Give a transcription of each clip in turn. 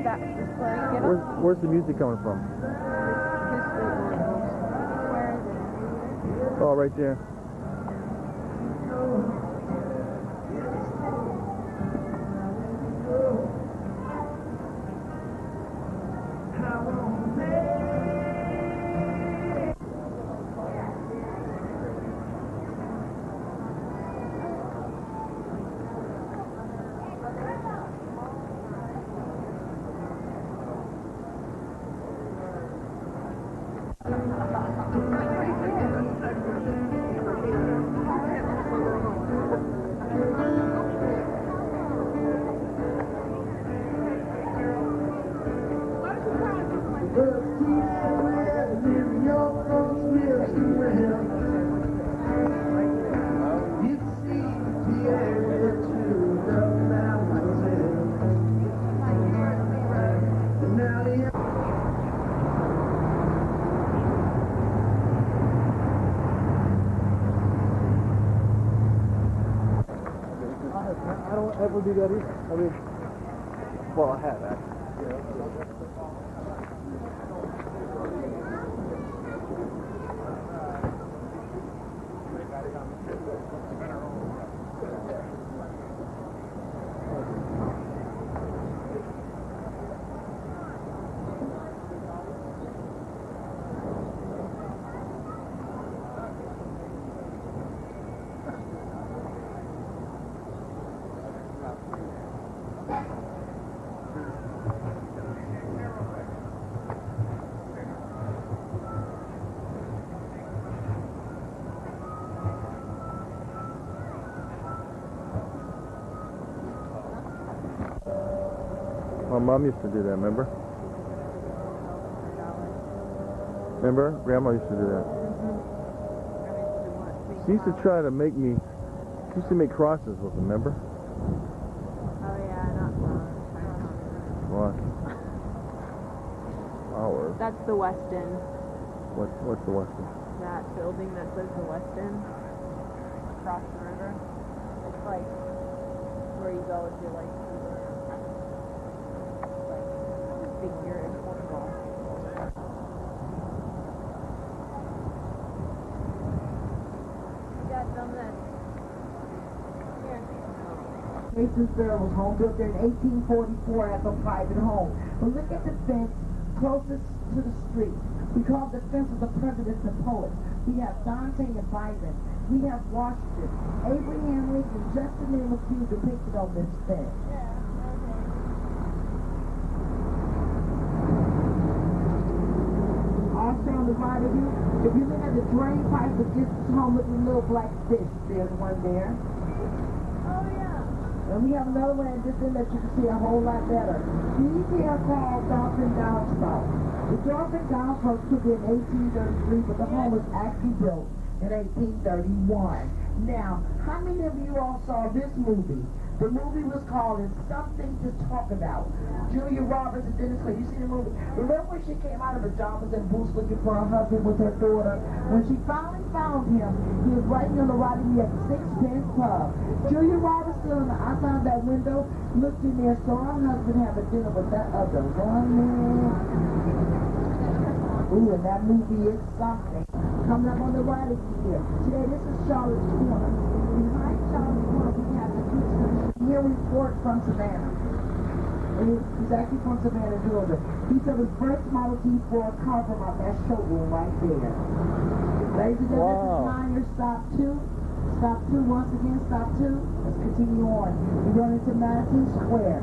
That's where you get them. Where's the music coming from? Where is it? Oh, right there. I don't ever do that either. I mean, well, I have actually. My mom used to do that, remember? Remember? Grandma used to do that. She used to try to make me, she used to make crosses with them, remember? Oh yeah, not flowers. What? Flowers? That's the Westin. What's the Westin? That building that says the Westin across the river. It's like where you go if you're like figure in Portugal. You got some then. Here. Mason's Barrel was home built there in 1844 as a private home. But look at the fence closest to the street. We call the fence of the presidents and poets. We have Dante and Byron. We have Washington, Abraham Lincoln, just to name a few depicted on this fence. Also on the right of you, if you look at the drain pipe against this home, look at the little black fish. There's one there. Oh yeah. And we have another one at this end that you can see a whole lot better. These here are called dolphin downspouts. The dolphin downspouts took in 1833, but the home was actually built in 1831. Now, how many of you all saw this movie? The movie was called It's Something to Talk About. Julia Roberts and Dennis Quaid. You see the movie? Remember when she came out of pajamas and boots looking for her husband with her daughter? When she finally found him, he was writing on the writing at the Sixpence Pub. Julia Roberts stood on the outside of that window, looked in there, saw her husband have a dinner with that other woman. Ooh, and that movie is something. Coming up on the right of you here. Today, this is Charlotte's Corner. Behind Charlotte's Corner, we have the Here report from Savannah. He's actually from Savannah, Georgia. He said his first Model T Ford car from out that showroom right there. Ladies and gentlemen, this is 9 your stop 2. Stop 2, once again, stop 2. Let's continue on. We're going into Madison Square.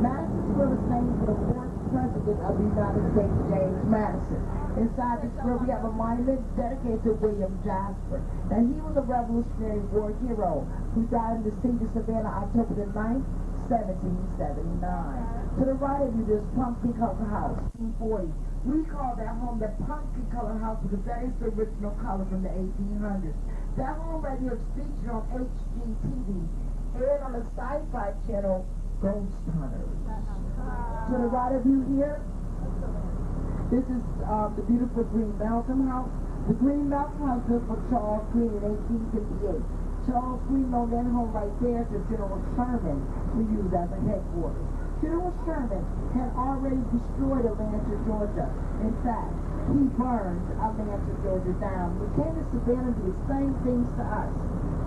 Madison Square was named for the fourth president of the United States, James Madison. Inside the square, we have a monument dedicated to William Jasper. Now, he was a Revolutionary War hero who died in the city of Savannah October the 9th, 1779. To the right of you, there's Pumpkin Color House, 1840. We call that home the Pumpkin Color House because that is the original color from the 1800s. That home right here is featured on HGTV, aired on the sci-fi channel Ghost Hunters. To the right of you here, this is the beautiful Green Mountain House. The Green Mountain House was for Charles Green in 1858. Charles Green owned that home right there that General Sherman we use as a headquarters. To General Sherman had already destroyed Atlanta, Georgia. In fact, he burned Atlanta, Georgia down. He came to Savannah to do the same things to us,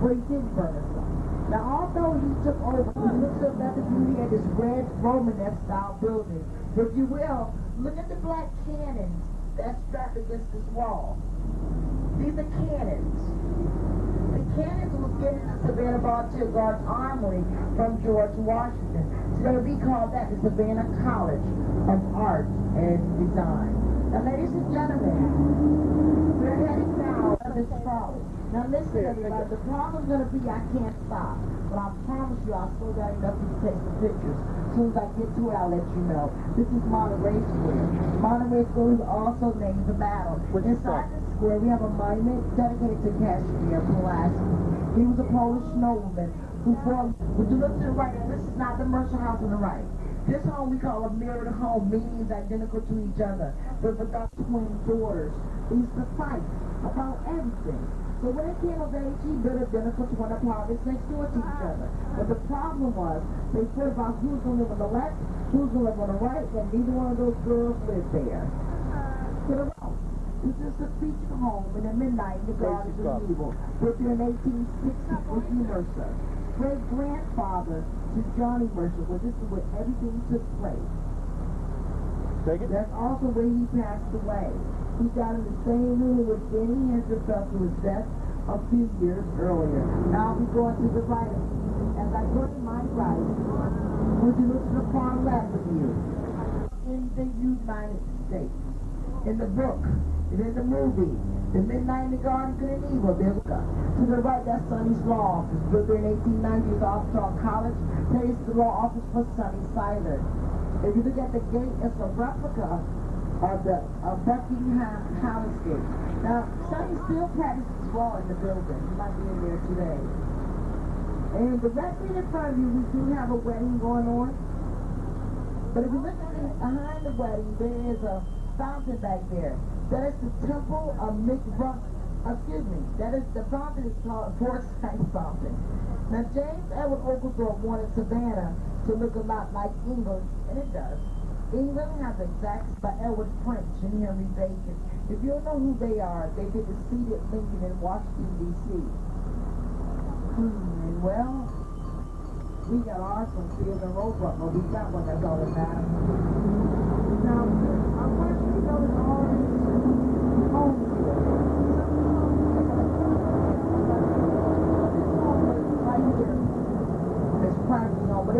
but he didn't burn us up. Now, although he took over, he looks up at the view, he had this red Romanesque-style building. If you will, look at the black cannons that's strapped against this wall. These are cannons. The cannons was given to Savannah Volunteer Guard's Armory from George Washington. Today we call that the Savannah College of Art and Design. Now, ladies and gentlemen, we're heading now to this trolley. Now listen, everybody, the problem's going to be I can't stop. But I promise you I'll slow down enough to take some pictures. As soon as I get to it, I'll let you know. This is Monterey Square. Monterey Square is also named the battle. Inside the square, we have a monument dedicated to Casimir Pulaski. He was a Polish nobleman who fought. Would you look to the right? This is not the Mercer House on the right. This home we call a mirrored home, meaning it's identical to each other, but without twin daughters. They used to fight about everything. So when it came of age, he built identical twin apartments next door to each other. But the problem was, they fought about who's going to live on the left, who's going to live on the right, and neither one of those girls lived there. To the right. This is the featured home in the midnight in the Gardens of Evil, built there in 1860 with Hugh Mercer. Great-grandfather to Johnny Mercer, where this is where everything took place. That's also where he passed away. He died in the same room where Jimi Hendrix fell to his death a few years earlier. Now I'll be going to the right. As I go to my right, would you look to the far left of you? In the United States. In the book, and in the movie, The Midnight in the Garden of Good and Evil, there's to the right, that's Sonny's Law Office. Built there in 1890, it's Arkansas College. There is the law office for Sonny Siler. If you look at the gate, it's a replica of the Buckingham Palace gate. Now, Sonny still practices law in the building. He might be in there today. And directly in front of you, we do have a wedding going on. But if you look at it, behind the wedding, there is a fountain back there. That is the temple of that is the fountain is called Forsyth Fountain. Now James Edward Oglethorpe wanted Savannah to look a lot like England, and it does. England has exacts by Edward French and Henry Bacon. If you don't know who they are, they did the seat at Lincoln in Washington, D.C. And well, we got ours from Field and Roebuck, but we got one, that's all that matters. Now, I want you to know that all these homes here, right here, is privately owned, but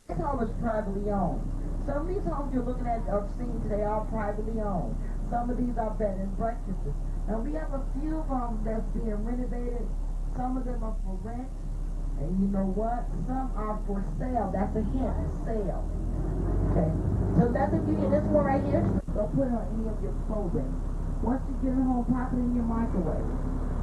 this home is privately owned. Some of these homes you're looking at or seeing today are privately owned. Some of these are bed and breakfasts. Now, we have a few of them that's being renovated. Some of them are for rent. And you know what? Some are for sale. That's a hint, sale. Okay. So that's if you get this one right here. Don't put it on any of your clothing. Once you get it home, pop it in your microwave.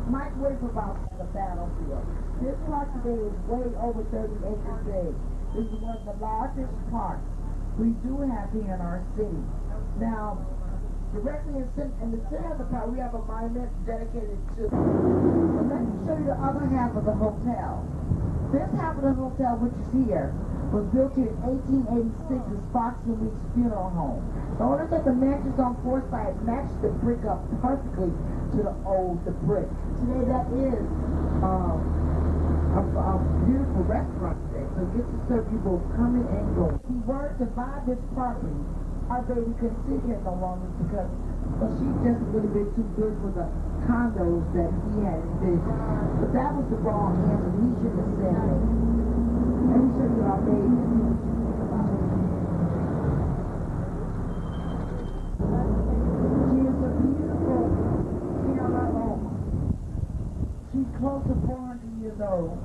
Microwave is about like a battlefield. This park today is way over 30 acres big. This is one of the largest parks we do have here in our city. Now, directly in the center of the park, we have a monument dedicated to. But let me show you the other half of the hotel. This half of the hotel, which is here, was built here in 1886 as Fox and Weeks Funeral Home. Notice that the mansions on Forsyth matched the brick up perfectly to the brick. Today that is a beautiful restaurant today, so it gets to serve you both coming and going. If we were to buy this property, our baby couldn't sit here no longer because she's just a little bit too big for the condos that he had envisioned. But that was the wrong answer. He should have said it. Let me show you our baby. She is a beautiful Carolina. She's close to 400 years old.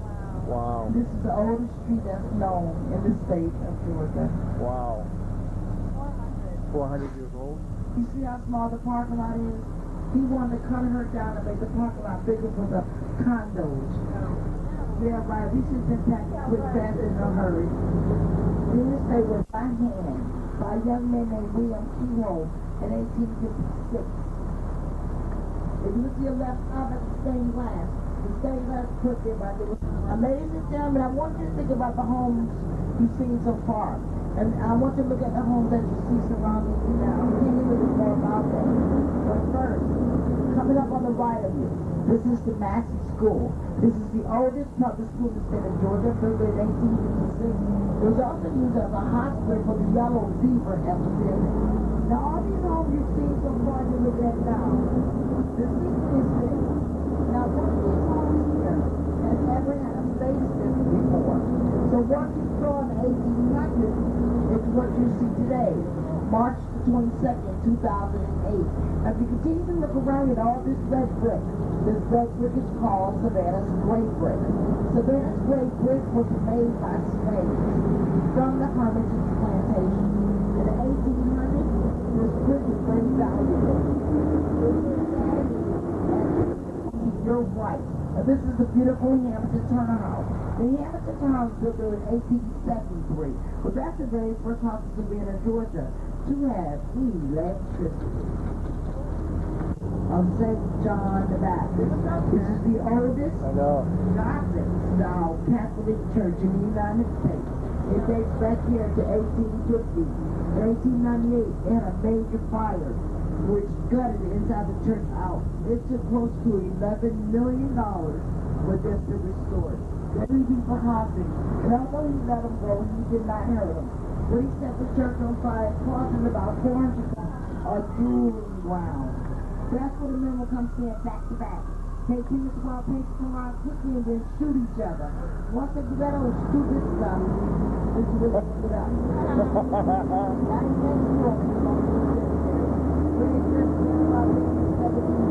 Wow. This is the oldest street that's known in the state of Georgia. Wow. 400 years old? You see how small the parking lot is? He wanted to cut her down and make the parking lot bigger for the condos. Yeah, right. We should have been packing quick, fast, in a hurry. This they were by hand by a young man named William Keyhole in 1856. If you look to your left, up at the stained glass. The stained glass put there by the. Now, ladies and gentlemen, I want you to think about the homes you've seen so far. And I want you to look at the homes that you see surrounding you now. I'll tell you a little bit more about that. But first, coming up on the right of you, this is the Massey School. This is the oldest public school in the state of Georgia, built in 1856. It was also used as a hospital for the yellow fever epidemic. Now, all these homes you've seen so far, you look at now. The secret is this. Now, one of these homes here has never had a facelift before. So what you saw in the 1800s is what you see today, March the 22nd, 2008. As you continue to look around at all this red brick, this red brick is called Savannah's Gray Brick. Savannah's Gray Brick was made by slaves from the Hermitage Plantation. In the 1800s, this brick was very valuable. You're right. Now, this is the beautiful Hamilton Turner House. The Hamilton Turner House was built in 1873. Well, that's the very first house in Savannah, Georgia, to have electricity. Of St. John the Baptist. This is the oldest Gothic style Catholic church in the United States. It dates back here to 1850. In 1898, they had a major fire which gutted the inside the church out. It took close to $11 million for them to restore it. The 3 people hostage, and although he let them go, he did not hurt them. When he set the church on fire, causing about 400 a dueling ground. That's where the men will come stand back to back. Take pieces while patients around quickly and then shoot each other. Once they do that old stupid stuff, this is where they put up. Now he can't do it. When they first came about 1750.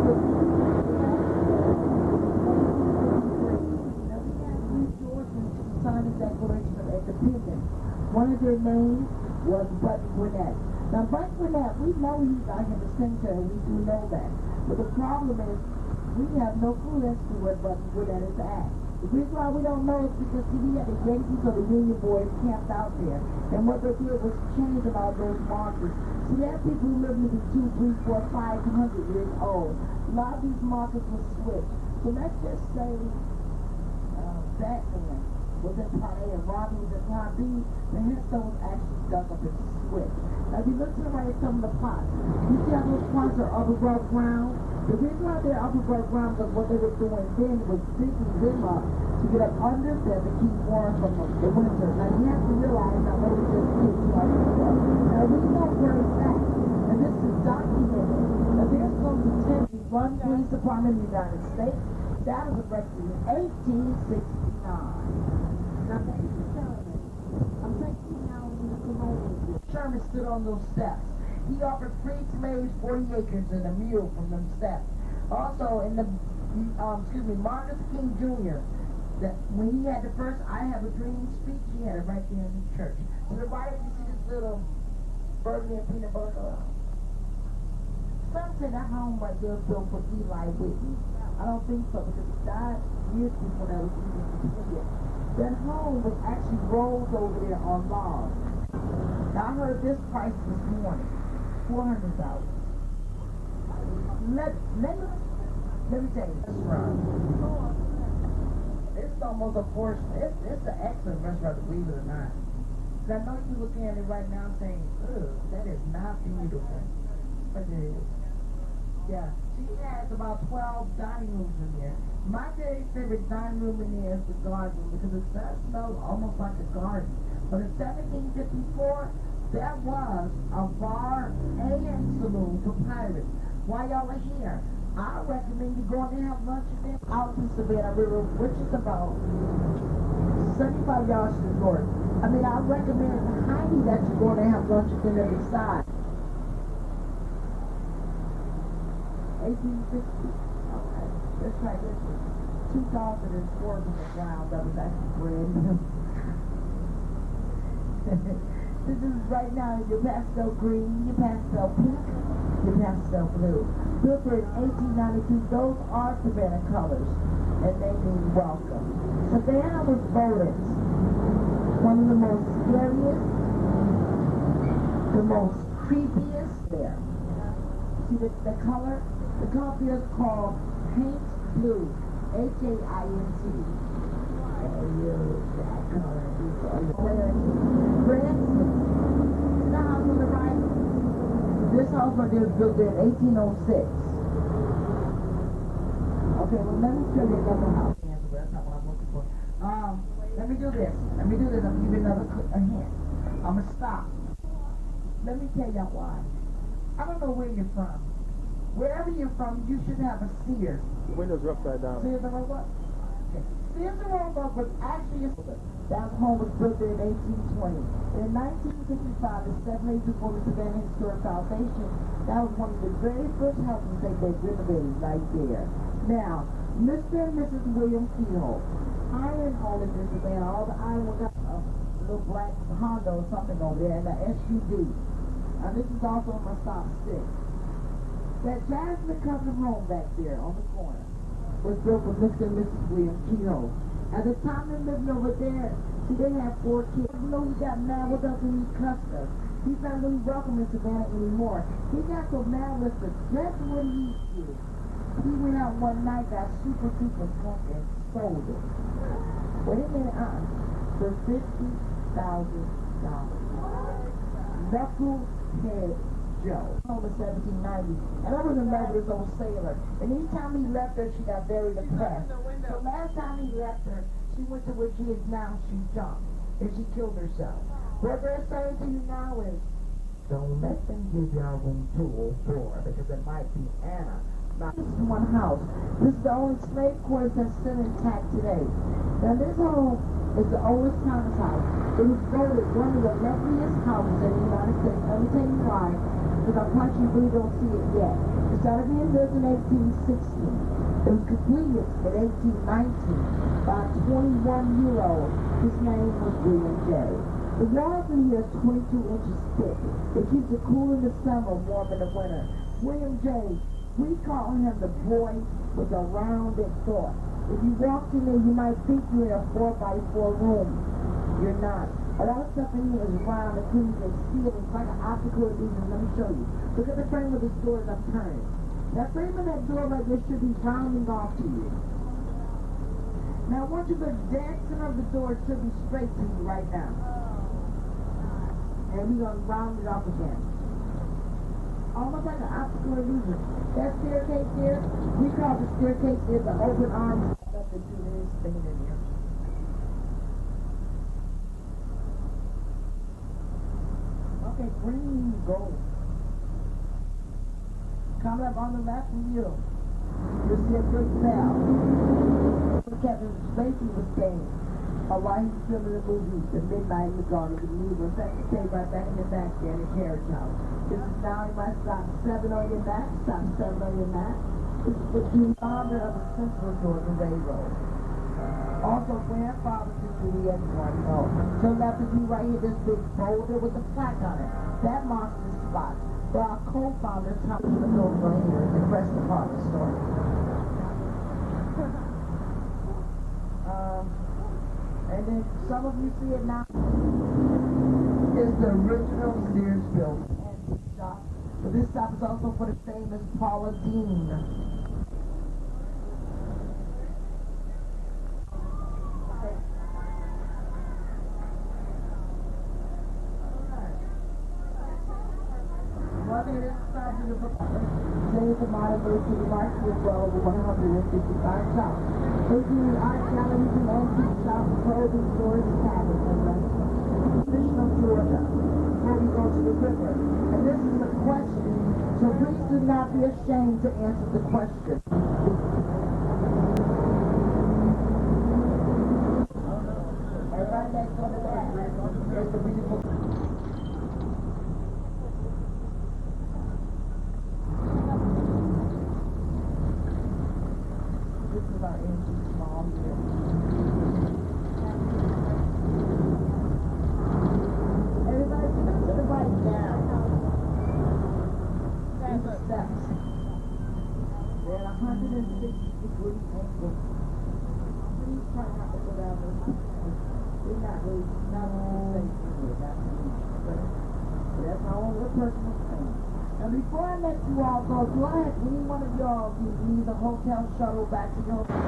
Now we have 3 Georgians who signed the Declaration of Independence. One of their names was Button Gwinnett. Now, Button Gwinnett, we know he's out here in the cemetery, we do know that. But the problem is, we have no clue as to where Button Gwinnett is at. The reason why we don't know is because we had the Yankees or the Union Boys camped out there. And what they did was changing all those markers. So there are people who live to be 2, 3, 4, 500 years old. A lot of these markers were switched. So let's just say Batman was in part A and Robin was in part B. The headstone was actually dug up and switched. Now, if you look to the right at some of the plots, you see how those plots are above ground? The reason why they're above ground is what they were doing then was digging them up to get up under them to keep warm from the winter. Now, you have to realize that what we just did to our winter. Now, we know where it's at, and this is documented. Now, there's some detectives, one police department in the United States. That was erected in 1869. Now, ladies and gentlemen, I'm taking you now to the colonial years. Sherman stood on those steps. He offered free slaves 40 acres and a mule from them steps. Also, in the, Martin Luther King Jr., that when he had the first I Have a Dream speech, he had it right there in the church. To the right, you see this little burgundy and peanut butter. Some say that home right there was built for Eli Whitney. I don't think so, because he died years before that was even completed. That home was actually rolled over there on logs. Now, I heard this price this morning, $400,000. Let me tell you, restaurant. It's almost a portion. It's an excellent restaurant, believe it or not. I know you looking at it right now saying, ugh, that is not beautiful. But it is. Yeah, she has about 12 dining rooms in there. My very favorite dining room in there is the garden room because it does smell almost like a garden. But in 1754, there was a bar and saloon for pirates. While y'all are here, I recommend you go in there and have lunch with them out in Savannah River, which is about 75 yards to the north. I mean, I recommend highly that you go in there and have lunch with them every side. 1860. Okay, let's try this one. 2004 on the ground. That was actually brand new. This is right now your pastel green, your pastel pink, your pastel blue. Built in 1892. Those are Savannah colors, and they mean welcome. Savannah was voted one of the most scariest, the most creepiest there. See the color? The color is called paint blue, H-A-I-N-T. For instance, see the house on the right? This house right there was built in 1806. Okay, well let me show you another house. That's not what I'm looking for. Let me do this. Let me do this. I'm gonna give you another a hint. I'm gonna stop. Let me tell you why. I don't know where you're from. Wherever you're from, you should have a Sears. The windows are upside down. Sears and Roebuck? Okay. Sears and Roebuck was actually that home was built in 1820. In 1955, the 782 the Savannah Historic Foundation, that was one of the very first houses they renovated right there. Now, Mr. and Mrs. William Keyhoe, iron owners in Savannah, all the iron was got a little black Honda or something over there, and the SUV. And this is also my stop stick. That Jasmine Covered home back there on the corner was built with Mr. and Mrs. William Keyhoe. At the time they lived over there, see, they had 4 kids. You know, he got mad with us and he cussed us. He's not really welcome in Savannah anymore. He got so mad with us. That's what he did. He went out one night, got super drunk and sold it. Wait a minute, for $50,000. Knucklehead Joe. Home in 1790. And I was in love with this old sailor. And anytime he left her, she got very depressed. So last time he left her, she went to where she is now. She jumped. And she killed herself. What they're saying to you now is, don't let them give y'all room 204 because it might be Anna. Now, this is one house. This is the only slave quarters that's still intact today. Now this home is the oldest Thomas house. It was voted one of the loveliest houses in the United States. Let me tell you why. Because I promise you really don't see it yet. It started being built in 1816. It was completed in 1819 by a 21-year-old. His name was William J. The walls in here is 22 inches thick. It keeps it cool in the summer, warm in the winter. William J. We call him the boy with a rounded thought. If you walked in there, you might think you're in a 4x4 room. You're not. A lot of stuff in here is round and clean and sealed. It's like an optical illusion. Let me show you. Look at the frame of this door as I'm turning. That frame of that door right there should be rounding off to you. Now, once you go dead center of the door, it should be straight to you right now. And we're going to round it off again. Almost like an optical illusion. That staircase there, we call the staircase there the open arms. Nothing to this thing in here. Okay, green gold. Coming up on the left from you, you'll see a big bell. Kevin Spacey was saying, while he was filming the movie, The Midnight in the Garden, the movie was stayed right back in the back there in the carriage house. This is now in my stop 7 on your map, stop 7 on your map. This is the founder of the Central Georgia Railroad. Also, grandfather to Juliet Warren. To the left of you right here, this big boulder with a plaque on it. That marks the spot where our co-founder, Thomas Minogue, right here, is the rest part of the story. And then some of you see it now. It's the original Sears building. Shop. But this shop is also for the famous Paula Deen. One thing that's inside the book. Today is the modern day city market with well over 155 shops. Including art galleries and antique shops, clothing stores, tablets, and restaurants. Traditional Georgia. Before we go to the river. And this is the question. So please do not be ashamed to answer the question. And right next on the back, there's the beautiful. This is our empty small here. Everybody to the right now. These are steps. They're at 160-degree angle. Please try not to go down those steps. We're not really safe here. That's my own little personal thing. And before I let you all go, do I have any one of y'all who needs a hotel shuttle back to your hotel?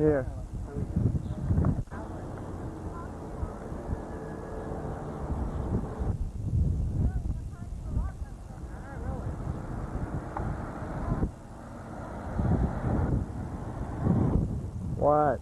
Here. What?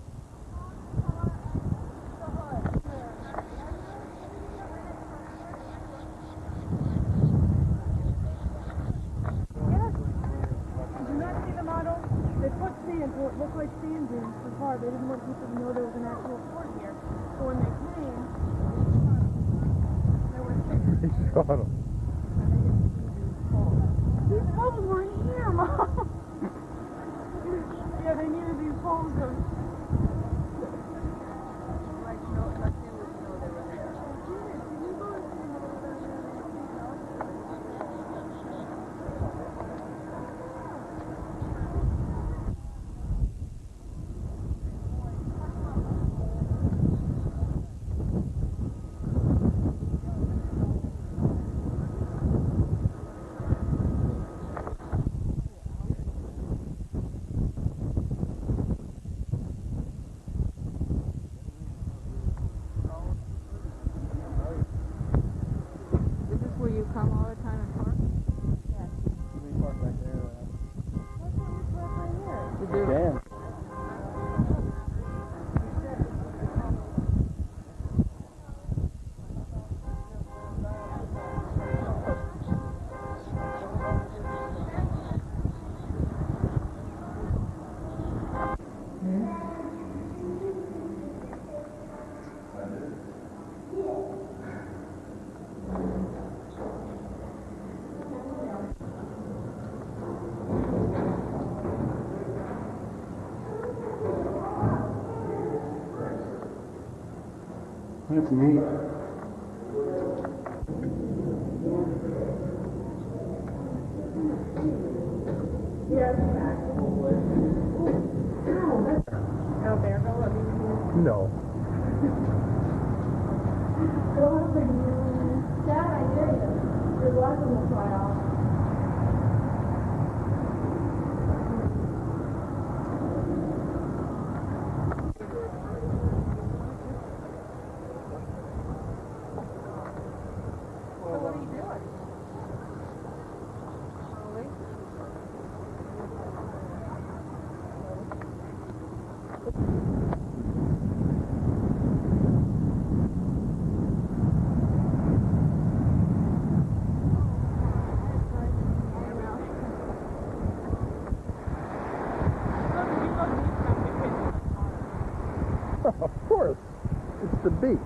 Did you not see the model? They put sand so it looked like sand dunes for far. They didn't want people to know there was an actual fort here. So when they came, there were six. He shot him. These poles were here, Mom! Yeah, they needed these poles to... Like, no, nothing was know they were there. Where you come all the time and park? Yes. We park back there. What's wrong with park right here? Damn. That's neat. Out there, go look. No. Dad, I hear you. Your license will fly off. So what are you doing? Of course. It's the beach.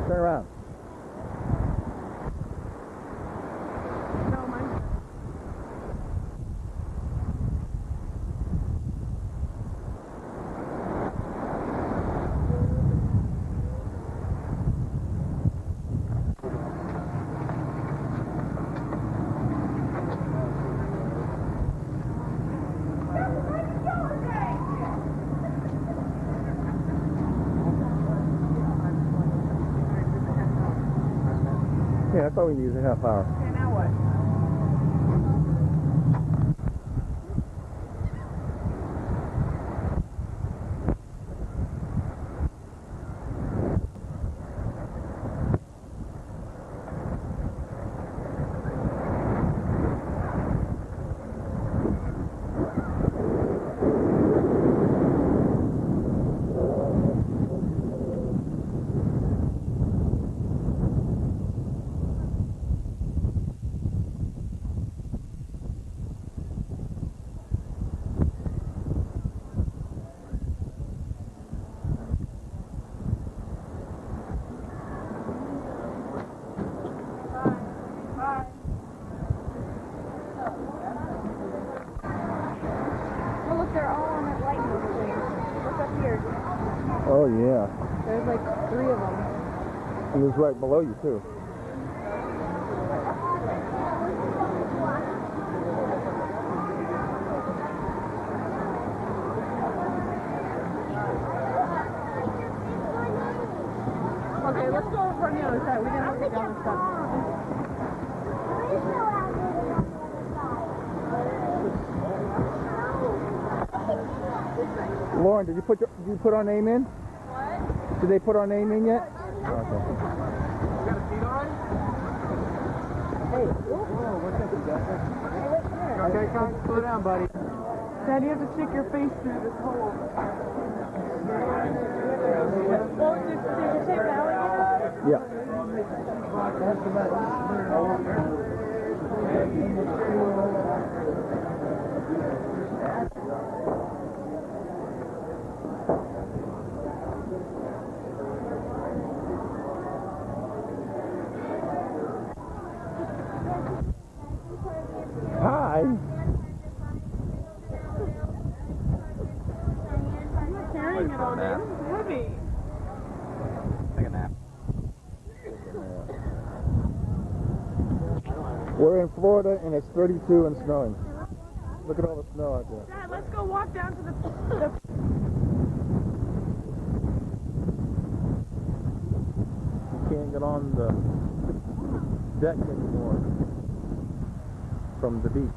Turn around. No, mine. Yeah, I thought we needed a half hour. Okay, now what? Oh, look, they're all on that lightning thing. Look up here. Oh, yeah. There's like 3 of them. And it's right below you, too. Okay, let's go over on the other side. We didn't look at the other stuff. Thank you. Lauren, did you put our name in? What? Did they put our name in yet? Okay. You got a seat already? Hey. Whoa, what's up, you guys? Okay, come slow down, buddy. Dad, you have to stick your face through this hole. Well, did you take the alligator? Yeah. Hi. I'm not carrying it all day. This is heavy. Take a nap. We're in Florida and it's 32 and snowing. Look at all the snow out there. Dad, let's go walk down to the You can't get on the deck anymore from the beach.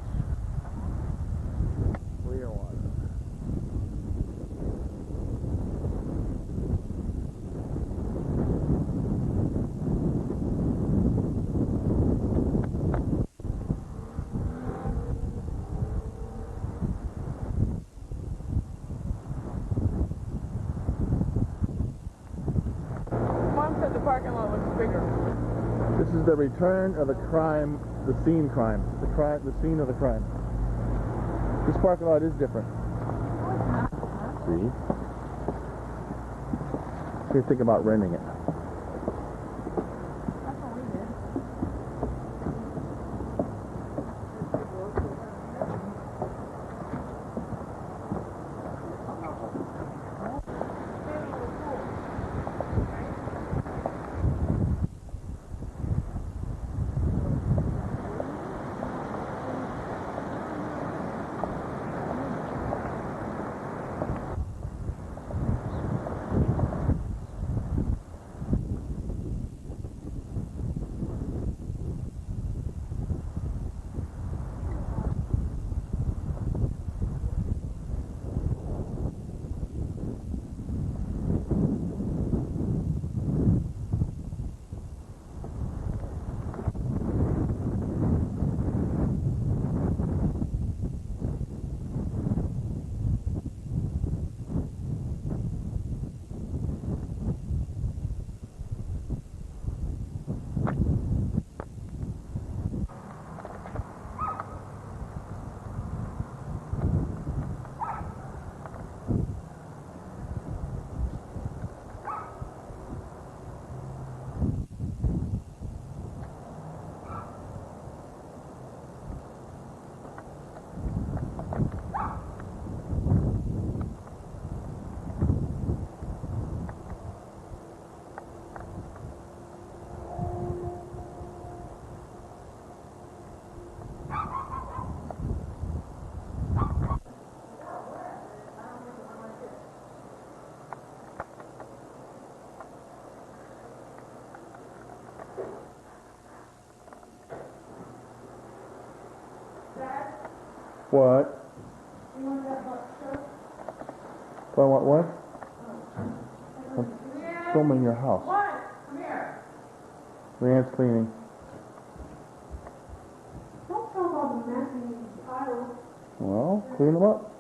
Clearwater. Mom said the parking lot looks bigger. This is the return of the crime, the scene crime, the scene of the crime. This parking lot is different. See? So you think about renting it. That's what we did. What? Do I want what? Film in your house. Come here. LyAnne's cleaning. Don't film all the messy piles. Well, clean them up.